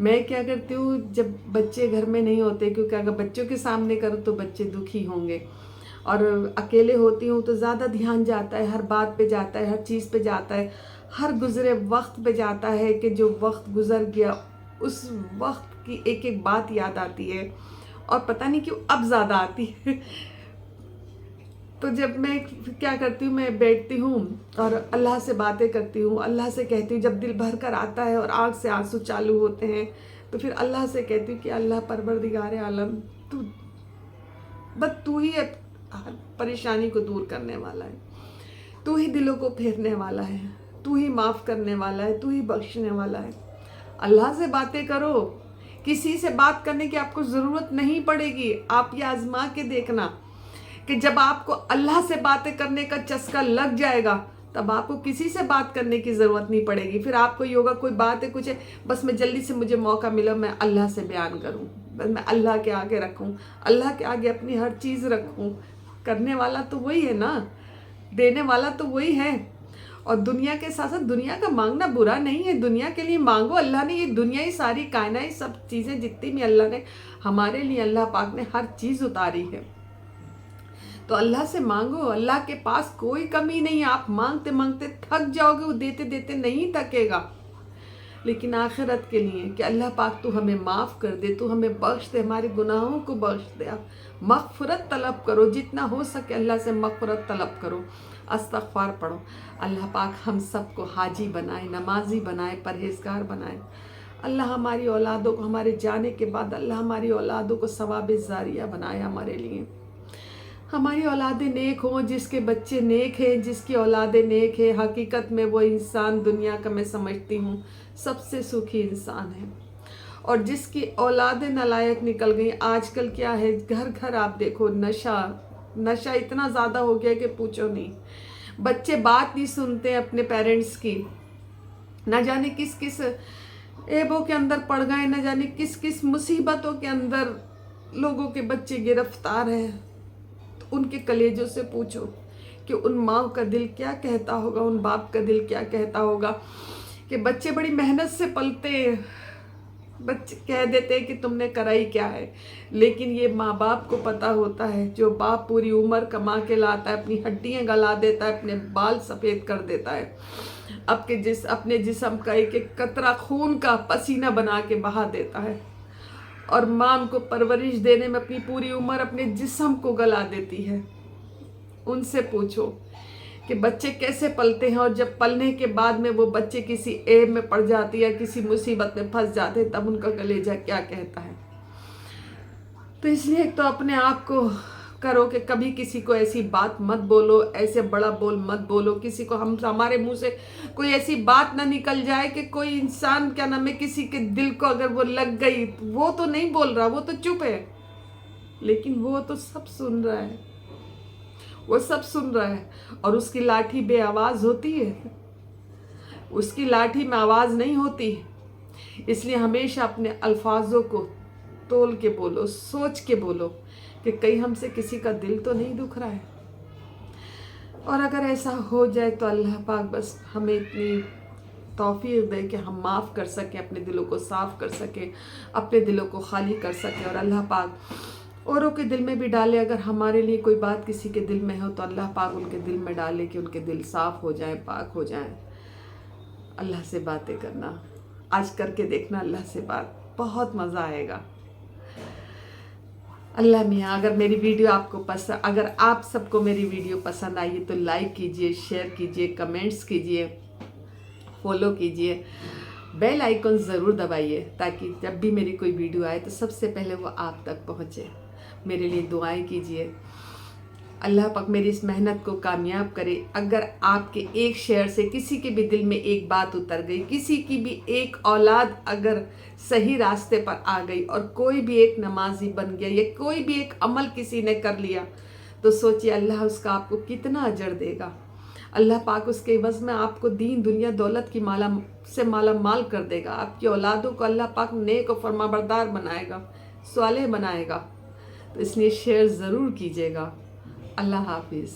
میں کیا کرتی ہوں جب بچے گھر میں نہیں ہوتے، کیونکہ اگر بچوں کے سامنے کرو تو بچے دکھی ہوں گے، اور اکیلے ہوتی ہوں تو زیادہ دھیان جاتا ہے، ہر بات پہ جاتا ہے، ہر چیز پہ جاتا ہے، ہر گزرے وقت پہ جاتا ہے کہ جو وقت گزر گیا اس وقت کی ایک ایک بات یاد آتی ہے، اور پتہ نہیں کیوں اب زیادہ آتی ہے۔ تو جب میں کیا کرتی ہوں، میں بیٹھتی ہوں اور اللہ سے باتیں کرتی ہوں، اللہ سے کہتی ہوں، جب دل بھر کر آتا ہے اور آنکھ سے آنسو چالو ہوتے ہیں تو پھر اللہ سے کہتی ہوں کہ اللہ پروردگار عالم تو ہی پریشانی کو دور کرنے والا ہے، تو ہی دلوں کو پھیرنے والا ہے، تو ہی معاف کرنے والا ہے، تو ہی بخشنے والا ہے۔ اللہ سے باتیں کرو، کسی سے بات کرنے کی آپ کو ضرورت نہیں پڑے گی۔ آپ یہ آزما کے دیکھنا کہ جب آپ کو اللہ سے باتیں کرنے کا چسکا لگ جائے گا تب آپ کو کسی سے بات کرنے کی ضرورت نہیں پڑے گی۔ پھر آپ کو یہ ہوگا کوئی بات ہے، کچھ ہے، بس میں جلدی سے مجھے موقع ملا میں اللہ سے بیان کروں، بس میں اللہ کے آگے رکھوں، اللہ کے آگے اپنی ہر چیز رکھوں۔ کرنے والا تو وہی ہے نا، دینے والا تو وہی ہے۔ اور دنیا کے ساتھ ساتھ دنیا کا مانگنا برا نہیں ہے، دنیا کے لیے مانگو۔ اللہ نے یہ دنیا ہی ساری کائنات سب چیزیں جتنی بھی اللہ نے ہمارے لیے، اللہ پاک نے ہر چیز اتاری ہے، تو اللہ سے مانگو۔ اللہ کے پاس کوئی کمی نہیں ہے، آپ مانگتے مانگتے تھک جاؤ گے، وہ دیتے دیتے نہیں تھکے گا، لیکن آخرت کے لیے کہ اللہ پاک تو ہمیں معاف کر دے، تو ہمیں بخش دے، ہمارے گناہوں کو بخش دے۔ آپ مغفرت طلب کرو، جتنا ہو سکے اللہ سے مغفرت طلب کرو، استغفار پڑھو۔ اللہ پاک ہم سب کو حاجی بنائے، نمازی بنائے، پرہیزگار بنائے۔ اللہ ہماری اولادوں کو، ہمارے جانے کے بعد اللہ ہماری اولادوں کو ثواب زاریہ بنائے ہمارے لیے۔ ہماری اولادیں نیک ہوں، جس کے بچے نیک ہیں، جس کی اولادیں نیک ہیں، حقیقت میں وہ انسان دنیا کا میں سمجھتی ہوں سب سے سکھی انسان ہے۔ اور جس کی اولادیں نالائق نکل گئیں، آج کل کیا ہے، گھر گھر آپ دیکھو نشہ اتنا زیادہ ہو گیا کہ پوچھو نہیں۔ بچے بات نہیں سنتے اپنے پیرنٹس کی، نہ جانے کس کس عیبوں کے اندر پڑ گئے، نہ جانے کس کس مصیبتوں کے اندر لوگوں کے بچے گرفتار ہیں۔ ان کے کلیجوں سے پوچھو کہ ان ماں کا دل کیا کہتا ہوگا، ان باپ کا دل کیا کہتا ہوگا کہ بچے بڑی محنت سے پلتے ہیں، بچے کہہ دیتے ہیں کہ تم نے کرائی کیا ہے، لیکن یہ ماں باپ کو پتا ہوتا ہے۔ جو باپ پوری عمر کما کے لاتا ہے، اپنی ہڈیاں گلا دیتا ہے، اپنے بال سفید کر دیتا ہے، اپنے جسم کا ایک ایک قطرہ خون کا پسینہ بنا کے بہا دیتا ہے، اور ماں ان کو پرورش دینے میں اپنی پوری عمر اپنے جسم کو گلا دیتی ہے۔ ان سے پوچھو کہ بچے کیسے پلتے ہیں، اور جب پلنے کے بعد میں وہ بچے کسی عیب میں پڑ جاتے یا کسی مصیبت میں پھنس جاتے تب ان کا کلیجہ کیا کہتا ہے۔ تو اس لیے ایک تو اپنے آپ کو کرو کہ کبھی کسی کو ایسی بات مت بولو، ایسے بڑا بول مت بولو کسی کو، ہمارے منہ سے کوئی ایسی بات نہ نکل جائے کہ کوئی انسان کیا نام ہے کسی کے دل کو اگر وہ لگ گئی، وہ تو نہیں بول رہا، وہ تو چپ ہے، لیکن وہ تو سب سن رہا ہے، وہ سب سن رہا ہے، اور اس کی لاٹھی بے آواز ہوتی ہے، اس کی لاٹھی میں آواز نہیں ہوتی۔ اس لیے ہمیشہ اپنے الفاظوں کو تول کے بولو، سوچ کے بولو کہ کہیں ہم سے کسی کا دل تو نہیں دکھ رہا ہے۔ اور اگر ایسا ہو جائے تو اللہ پاک بس ہمیں اتنی توفیق دے کہ ہم معاف کر سکیں، اپنے دلوں کو صاف کر سکیں، اپنے دلوں کو خالی کر سکیں، اور اللہ پاک اوروں کے دل میں بھی ڈالے۔ اگر ہمارے لیے کوئی بات کسی کے دل میں ہو تو اللہ پاک ان کے دل میں ڈالے کہ ان کے دل صاف ہو جائیں، پاک ہو جائیں۔ اللہ سے باتیں کرنا آج کر کے دیکھنا، اللہ سے بات، بہت مزہ آئے گا۔ اللہ میاں، اگر میری ویڈیو آپ کو پسند، اگر آپ سب کو میری ویڈیو پسند آئی تو لائک کیجئے، شیئر کیجئے، کمنٹس کیجئے، فالو کیجئے، بیل آئیکن ضرور دبائیے تاکہ جب بھی میری کوئی ویڈیو آئے تو سب سے پہلے وہ آپ تک پہنچے۔ میرے لیے دعائیں کیجئے، اللہ پاک میری اس محنت کو کامیاب کرے۔ اگر آپ کے ایک شیئر سے کسی کے بھی دل میں ایک بات اتر گئی، کسی کی بھی ایک اولاد اگر صحیح راستے پر آ گئی، اور کوئی بھی ایک نمازی بن گیا، یا کوئی بھی ایک عمل کسی نے کر لیا، تو سوچئے اللہ اس کا آپ کو کتنا اجر دے گا۔ اللہ پاک اس کے عوض میں آپ کو دین دنیا دولت کی مالا مال کر دے گا۔ آپ کی اولادوں کو اللہ پاک نیک و فرما بردار بنائے گا، صالح بنائے گا۔ تو اس لیے شیئر ضرور کیجیے گا۔ اللہ حافظ۔